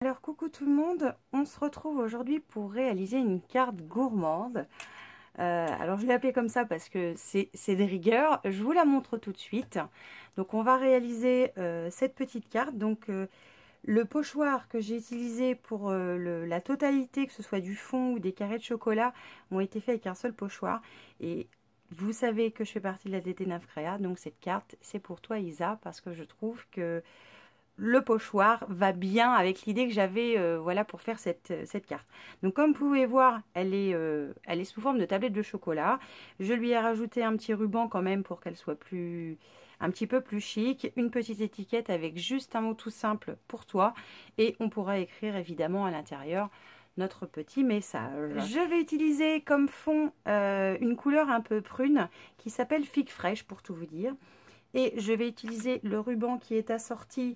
Alors coucou tout le monde, on se retrouve aujourd'hui pour réaliser une carte gourmande. Alors je l'ai appelée comme ça parce que c'est des rigueurs, je vous la montre tout de suite. Donc on va réaliser cette petite carte. Donc le pochoir que j'ai utilisé pour la totalité, que ce soit du fond ou des carrés de chocolat, ont été faits avec un seul pochoir. Et vous savez que je fais partie de la DT Nafcrea, donc cette carte c'est pour toi Isa, parce que je trouve que le pochoir va bien avec l'idée que j'avais voilà, pour faire cette carte. Donc comme vous pouvez voir, elle est sous forme de tablette de chocolat. Je lui ai rajouté un petit ruban quand même pour qu'elle soit un petit peu plus chic. Une petite étiquette avec juste un mot tout simple pour toi. Et on pourra écrire évidemment à l'intérieur notre petit message. Je vais utiliser comme fond une couleur un peu prune qui s'appelle Figue Fraîche pour tout vous dire. Et je vais utiliser le ruban qui est assorti,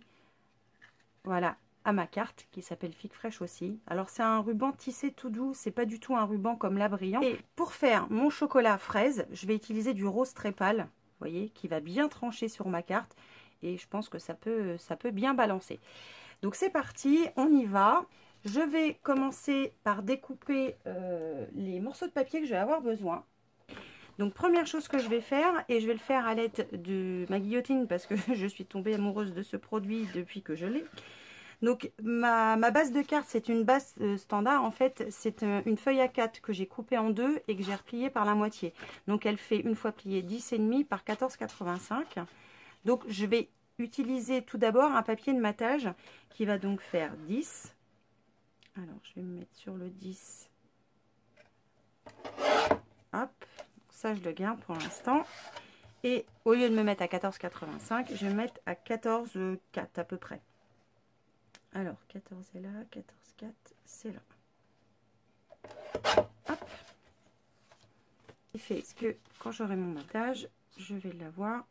voilà, à ma carte qui s'appelle Figue Fraîche aussi. Alors c'est un ruban tissé tout doux, c'est pas du tout un ruban comme la Brillant. Et pour faire mon chocolat fraise, je vais utiliser du rose très pâle, vous voyez, qui va bien trancher sur ma carte. Et je pense que ça peut bien balancer. Donc c'est parti, on y va. Je vais commencer par découper les morceaux de papier que je vais avoir besoin. Donc première chose que je vais faire, et je vais le faire à l'aide de ma guillotine parce que je suis tombée amoureuse de ce produit depuis que je l'ai. Donc ma base de carte, c'est une base standard. En fait, c'est une feuille A4 que j'ai coupée en deux et que j'ai repliée par la moitié. Donc elle fait une fois pliée 10,5 par 14,85. Donc je vais utiliser tout d'abord un papier de matage qui va donc faire 10. Alors je vais me mettre sur le 10. Hop. Ça je le garde pour l'instant, et au lieu de me mettre à 14,85, je vais me mettre à 14,4 à peu près. Alors 14 est là, 14,4 c'est là. Hop. Il fait ce que quand j'aurai mon matage, je vais l'avoir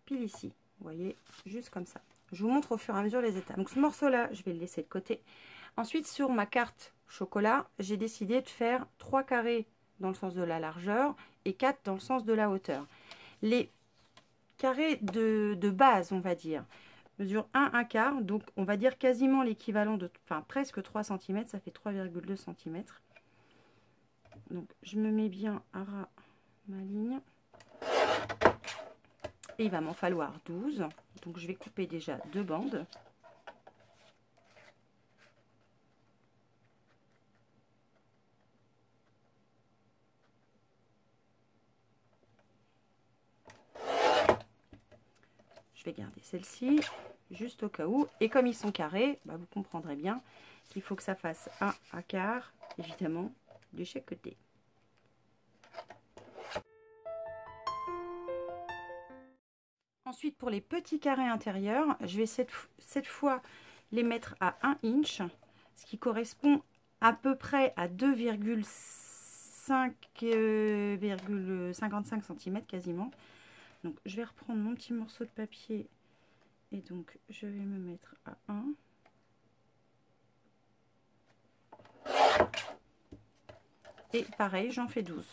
pile ici, vous voyez, juste comme ça. Je vous montre au fur et à mesure les étapes. Donc ce morceau là, je vais le laisser de côté. Ensuite, sur ma carte chocolat, j'ai décidé de faire 3 carrés dans le sens de la largeur et 4 dans le sens de la hauteur. Les carrés de base, on va dire, mesurent 1 quart, donc on va dire quasiment l'équivalent de, enfin presque 3 cm, ça fait 3,2 cm. Donc je me mets bien à ras ma ligne. Et il va m'en falloir 12, donc je vais couper déjà 2 bandes. Je vais garder celle-ci, juste au cas où. Et comme ils sont carrés, bah vous comprendrez bien qu'il faut que ça fasse 1 quart, évidemment, de chaque côté. Ensuite, pour les petits carrés intérieurs, je vais cette fois les mettre à 1 inch, ce qui correspond à peu près à 2,55 cm quasiment. Donc je vais reprendre mon petit morceau de papier et donc je vais me mettre à 1. Et pareil, j'en fais 12.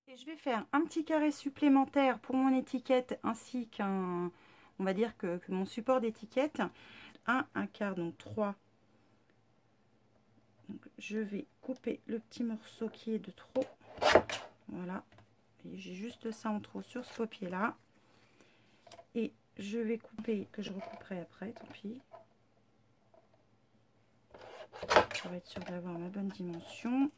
Et je vais faire un petit carré supplémentaire pour mon étiquette ainsi qu'un, on va dire que mon support d'étiquette. 1 quart, donc 3. Donc je vais couper le petit morceau qui est de trop. Voilà. J'ai juste ça en trop sur ce papier là. Et je vais couper, que je recouperai après, tant pis. Pour être sûr d'avoir ma bonne dimension.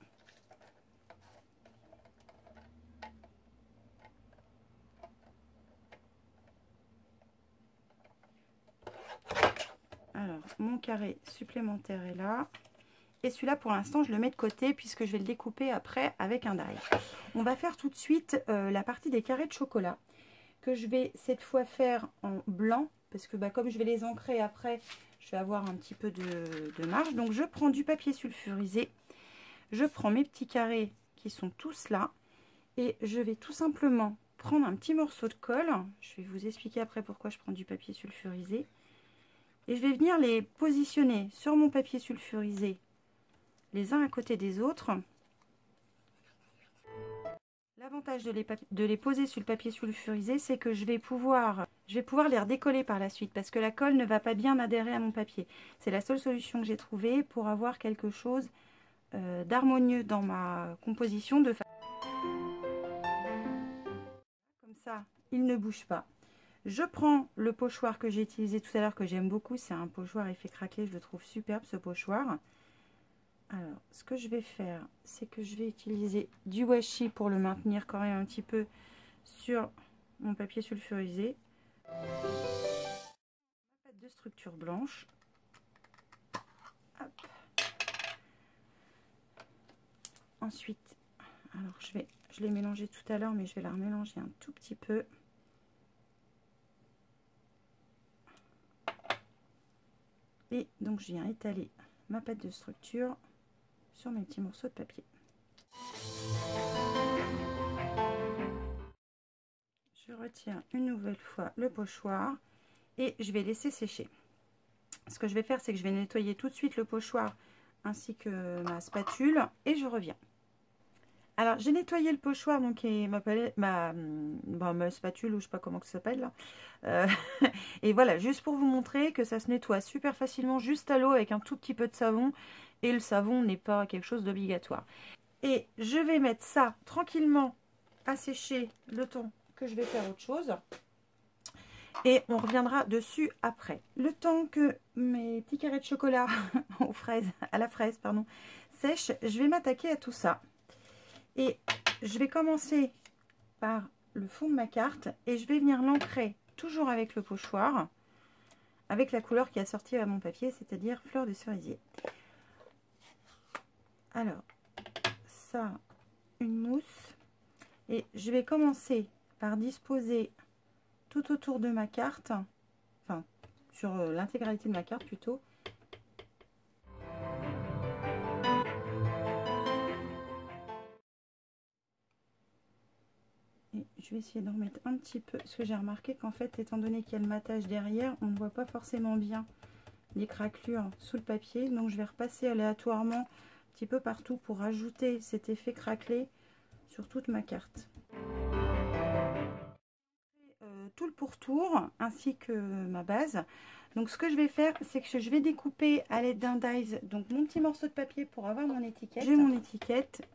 Alors, mon carré supplémentaire est là. Et celui-là, pour l'instant, je le mets de côté puisque je vais le découper après avec un die. On va faire tout de suite la partie des carrés de chocolat que je vais cette fois faire en blanc parce que comme je vais les ancrer après, je vais avoir un petit peu de marge. Donc, je prends du papier sulfurisé. Je prends mes petits carrés qui sont tous là et je vais tout simplement prendre un petit morceau de colle. Je vais vous expliquer après pourquoi je prends du papier sulfurisé. Et je vais venir les positionner sur mon papier sulfurisé les uns à côté des autres. L'avantage de les poser sur le papier sulfurisé, c'est que je vais pouvoir je vais pouvoir les redécoller par la suite parce que la colle ne va pas bien adhérer à mon papier. C'est la seule solution que j'ai trouvée pour avoir quelque chose d'harmonieux dans ma composition. Comme ça, il ne bouge pas. Je prends le pochoir que j'ai utilisé tout à l'heure, que j'aime beaucoup. C'est un pochoir effet craquelé, je le trouve superbe ce pochoir. Alors, ce que je vais faire, c'est que je vais utiliser du washi pour le maintenir quand même un petit peu sur mon papier sulfurisé. Ma pâte de structure blanche. Hop. Ensuite, alors je l'ai mélangé tout à l'heure, mais je vais la remélanger un tout petit peu. Et donc je viens étaler ma pâte de structure sur mes petits morceaux de papier. Je retire une nouvelle fois le pochoir et je vais laisser sécher. Ce que je vais faire, c'est que je vais nettoyer tout de suite le pochoir ainsi que ma spatule et je reviens. Alors j'ai nettoyé le pochoir donc et ma spatule, ou je sais pas comment ça s'appelle là. Et voilà, juste pour vous montrer que ça se nettoie super facilement juste à l'eau avec un tout petit peu de savon, et le savon n'est pas quelque chose d'obligatoire. Et je vais mettre ça tranquillement à sécher le temps que je vais faire autre chose et on reviendra dessus après. Le temps que mes petits carrés de chocolat à la fraise sèchent, je vais m'attaquer à tout ça. Et je vais commencer par le fond de ma carte et je vais venir l'ancrer toujours avec le pochoir, avec la couleur qui a sorti à mon papier, c'est-à-dire fleur de cerisier. Alors, ça, une mousse. Et je vais commencer par disposer tout autour de ma carte, enfin sur l'intégralité de ma carte plutôt. Je vais essayer d'en remettre un petit peu, parce que j'ai remarqué qu'en fait, étant donné qu'il y a le matage derrière, on ne voit pas forcément bien les craquelures sous le papier. Donc je vais repasser aléatoirement un petit peu partout pour ajouter cet effet craquelé sur toute ma carte. Tout le pourtour ainsi que ma base. Donc ce que je vais faire, c'est que je vais découper à l'aide d'un dies donc mon petit morceau de papier pour avoir mon étiquette. J'ai mon étiquette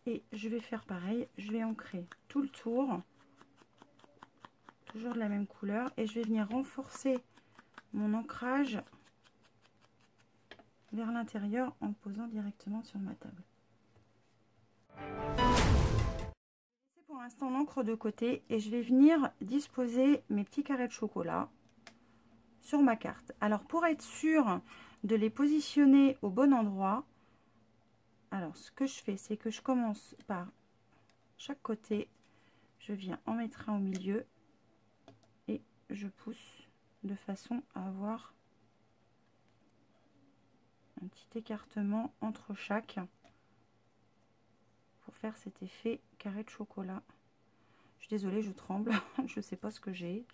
et je vais faire pareil, je vais ancrer tout le tour, toujours de la même couleur, et je vais venir renforcer mon ancrage vers l'intérieur en posant directement sur ma table. Pour l'instant l'encre de côté et je vais venir disposer mes petits carrés de chocolat sur ma carte. Alors pour être sûr de les positionner au bon endroit, alors ce que je fais, c'est que je commence par chaque côté, je viens en mettre un au milieu et je pousse de façon à avoir un petit écartement entre chaque pour faire cet effet carré de chocolat. Je suis désolée, je tremble, je sais pas ce que j'ai,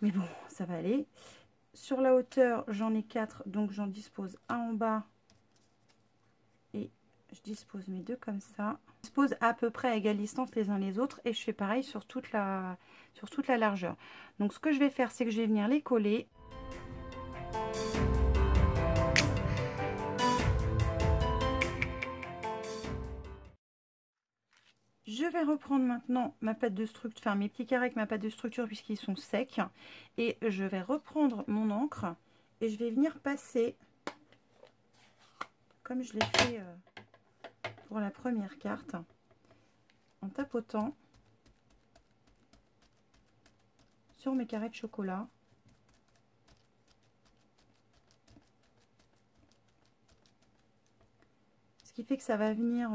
mais bon, ça va aller. Sur la hauteur, j'en ai 4, donc j'en dispose un en bas et je dispose mes deux comme ça. Je dispose à peu près à égale distance les uns les autres et je fais pareil sur toute la largeur. Donc ce que je vais faire, c'est que je vais venir les coller. Je vais reprendre maintenant ma pâte de structure, enfin mes petits carrés avec ma pâte de structure puisqu'ils sont secs. Et je vais reprendre mon encre et je vais venir passer, comme je l'ai fait pour la première carte, en tapotant sur mes carrés de chocolat. Ce qui fait que ça va venir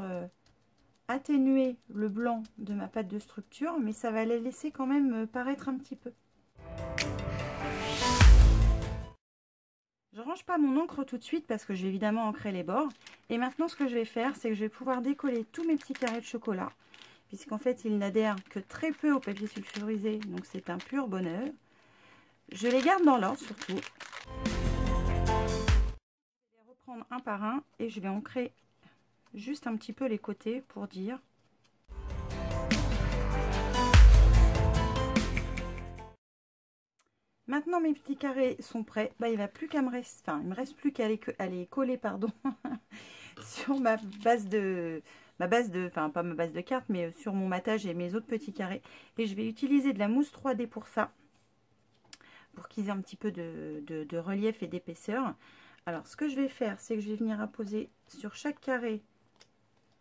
atténuer le blanc de ma pâte de structure, mais ça va les laisser quand même paraître un petit peu. Je range pas mon encre tout de suite parce que je vais évidemment ancrer les bords. Et maintenant ce que je vais faire, c'est que je vais pouvoir décoller tous mes petits carrés de chocolat, puisqu'en fait ils n'adhèrent que très peu au papier sulfurisé, donc c'est un pur bonheur. Je les garde dans l'ordre surtout. Je vais les reprendre un par un et je vais ancrer juste un petit peu les côtés pour dire Maintenant mes petits carrés sont prêts. Bah, il va plus qu'à me rester, enfin il me reste plus qu'à les coller, pardon, sur ma base de, enfin pas ma base de carte, mais sur mon matage et mes autres petits carrés. Et je vais utiliser de la mousse 3D pour ça, pour qu'ils aient un petit peu de relief et d'épaisseur. Alors ce que je vais faire, c'est que je vais venir apposer sur chaque carré,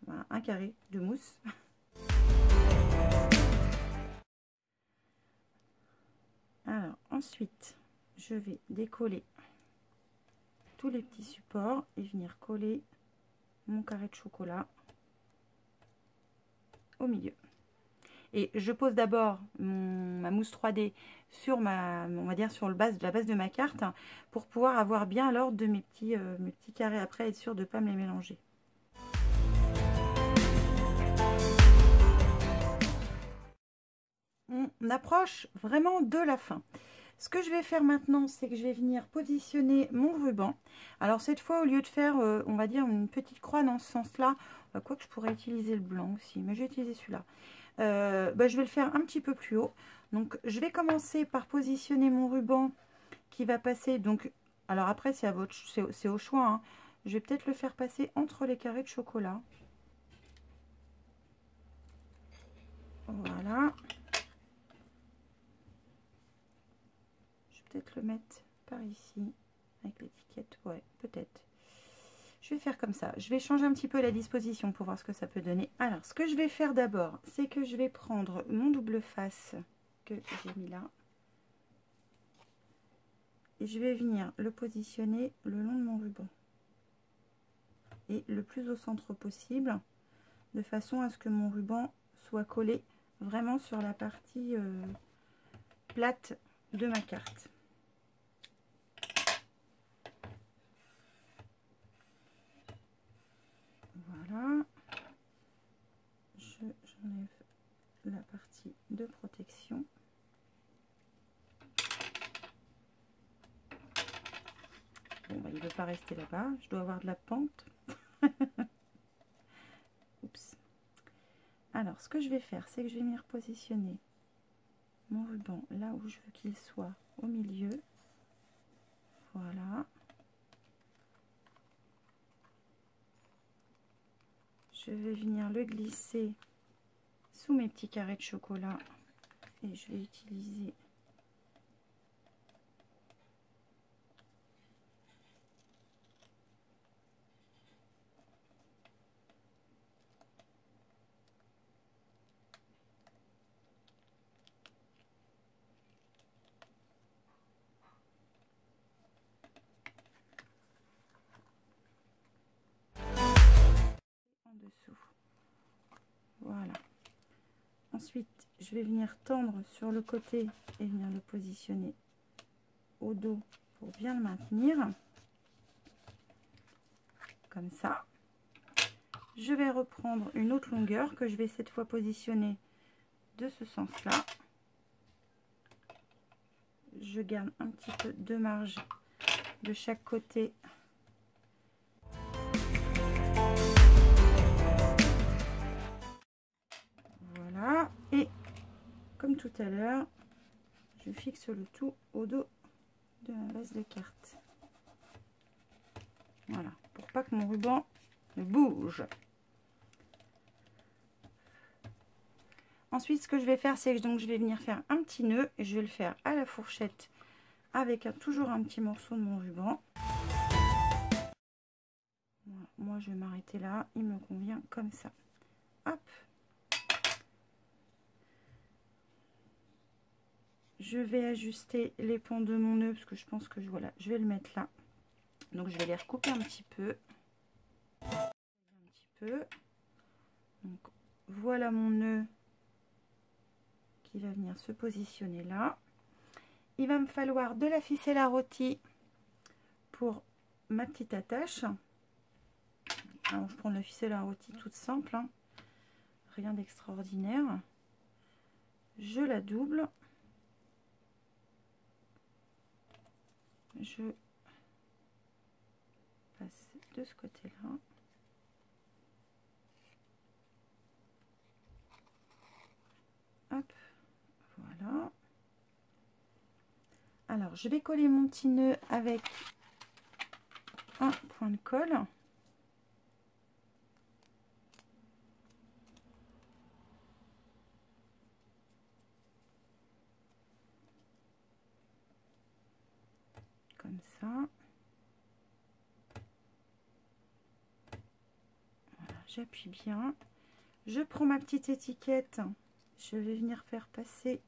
voilà, un carré de mousse. Alors ensuite, je vais décoller tous les petits supports et venir coller mon carré de chocolat au milieu. Et je pose d'abord ma mousse 3D sur on va dire sur la base de ma carte, pour pouvoir avoir bien l'ordre de mes petits carrés après, être sûr de ne pas me les mélanger. On approche vraiment de la fin. Ce que je vais faire maintenant, c'est que je vais venir positionner mon ruban. Alors cette fois, au lieu de faire, on va dire, une petite croix dans ce sens-là, quoique je pourrais utiliser le blanc aussi, mais je vais utiliser celui-là. Je vais le faire un petit peu plus haut. Donc je vais commencer par positionner mon ruban qui va passer, donc, alors après c'est à votre, c'est au choix, hein. Je vais peut-être le faire passer entre les carrés de chocolat. Voilà. Peut-être le mettre par ici avec l'étiquette, ouais, peut-être. Je vais faire comme ça. Je vais changer un petit peu la disposition pour voir ce que ça peut donner. Alors, ce que je vais faire d'abord, c'est que je vais prendre mon double face que j'ai mis là. Et je vais venir le positionner le long de mon ruban. Et le plus au centre possible, de façon à ce que mon ruban soit collé vraiment sur la partie plate de ma carte. Voilà. J'enlève la partie de protection. Bon, bah, il ne veut pas rester là-bas. Je dois avoir de la pente. Oups. Alors, ce que je vais faire, c'est que je vais venir positionner mon ruban là où je veux qu'il soit, au milieu. Voilà. Je vais venir le glisser sous mes petits carrés de chocolat et je vais utiliser en dessous. Voilà. Ensuite, je vais venir tendre sur le côté et venir le positionner au dos pour bien le maintenir. Comme ça. Je vais reprendre une autre longueur que je vais cette fois positionner de ce sens-là. Je garde un petit peu de marge de chaque côté. Voilà. Et comme tout à l'heure, je fixe le tout au dos de ma base de carte. Voilà. Pour pas que mon ruban ne bouge. Ensuite, ce que je vais faire, c'est que je vais venir faire un petit nœud et je vais le faire à la fourchette avec toujours un petit morceau de mon ruban. Voilà. Moi, je vais m'arrêter là. Il me convient comme ça. Hop. Je vais ajuster les pans de mon nœud parce que je pense que voilà, je vais le mettre là. Donc, je vais les recouper un petit peu. Donc, voilà mon nœud qui va venir se positionner là. Il va me falloir de la ficelle à rôti pour ma petite attache. Alors, je prends la ficelle à rôti toute simple, hein. Rien d'extraordinaire. Je la double. Je passe de ce côté-là. Hop, voilà. Alors, je vais coller mon petit nœud avec un point de colle. Comme ça. Voilà, j'appuie bien. Je prends ma petite étiquette. Je vais venir faire passer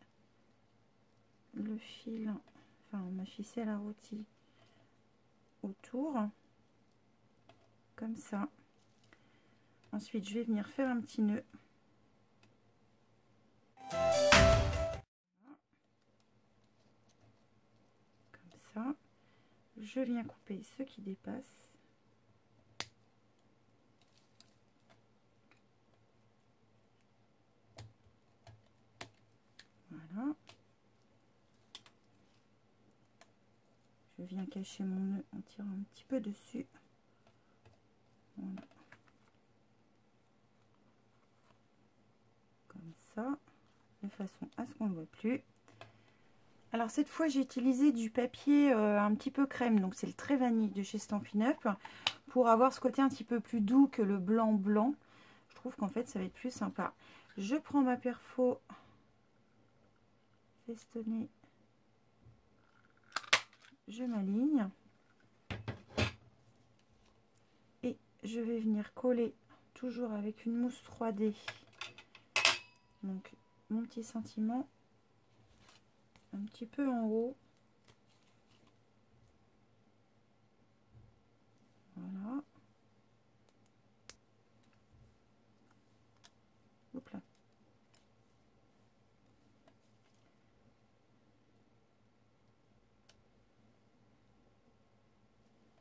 le fil, enfin ma ficelle à rôti autour. Comme ça. Ensuite, je vais venir faire un petit nœud. Comme ça. Je viens couper ce qui dépasse. Voilà. Je viens cacher mon nœud en tirant un petit peu dessus. Voilà. Comme ça, de façon à ce qu'on ne voit plus. Alors cette fois j'ai utilisé du papier un petit peu crème, donc c'est le Très Vanille de chez Stampin' Up, pour avoir ce côté un petit peu plus doux que le blanc blanc. Je trouve qu'en fait ça va être plus sympa. Je prends ma perfo festonnée, je m'aligne et je vais venir coller toujours avec une mousse 3D. Donc mon petit sentiment un petit peu en haut. Voilà. Hop là.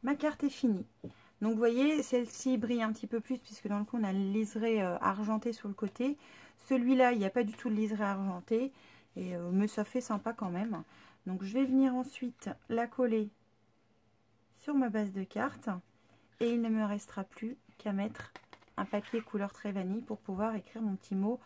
Ma carte est finie. Donc vous voyez, celle-ci brille un petit peu plus puisque dans le coup on a le liseré argenté sur le côté. Celui-là, il n'y a pas du tout de liseré argenté, mais ça fait sympa quand même. Donc je vais venir ensuite la coller sur ma base de carte et il ne me restera plus qu'à mettre un papier couleur Très Vanille pour pouvoir écrire mon petit mot,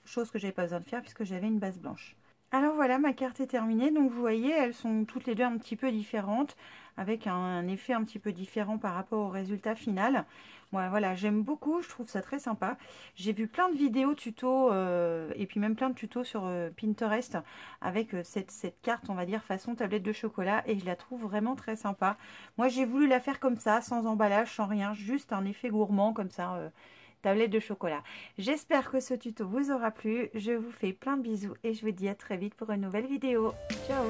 chose que j'avais pas besoin de faire puisque j'avais une base blanche. Alors voilà, ma carte est terminée. Donc vous voyez, elles sont toutes les deux un petit peu différentes, avec un effet un petit peu différent par rapport au résultat final. Moi, voilà, j'aime beaucoup, je trouve ça très sympa. J'ai vu plein de vidéos tutos et puis même plein de tutos sur Pinterest avec cette carte, on va dire, façon tablette de chocolat, et je la trouve vraiment très sympa. Moi, j'ai voulu la faire comme ça, sans emballage, sans rien, juste un effet gourmand comme ça. Tablette de chocolat. J'espère que ce tuto vous aura plu. Je vous fais plein de bisous et je vous dis à très vite pour une nouvelle vidéo. Ciao!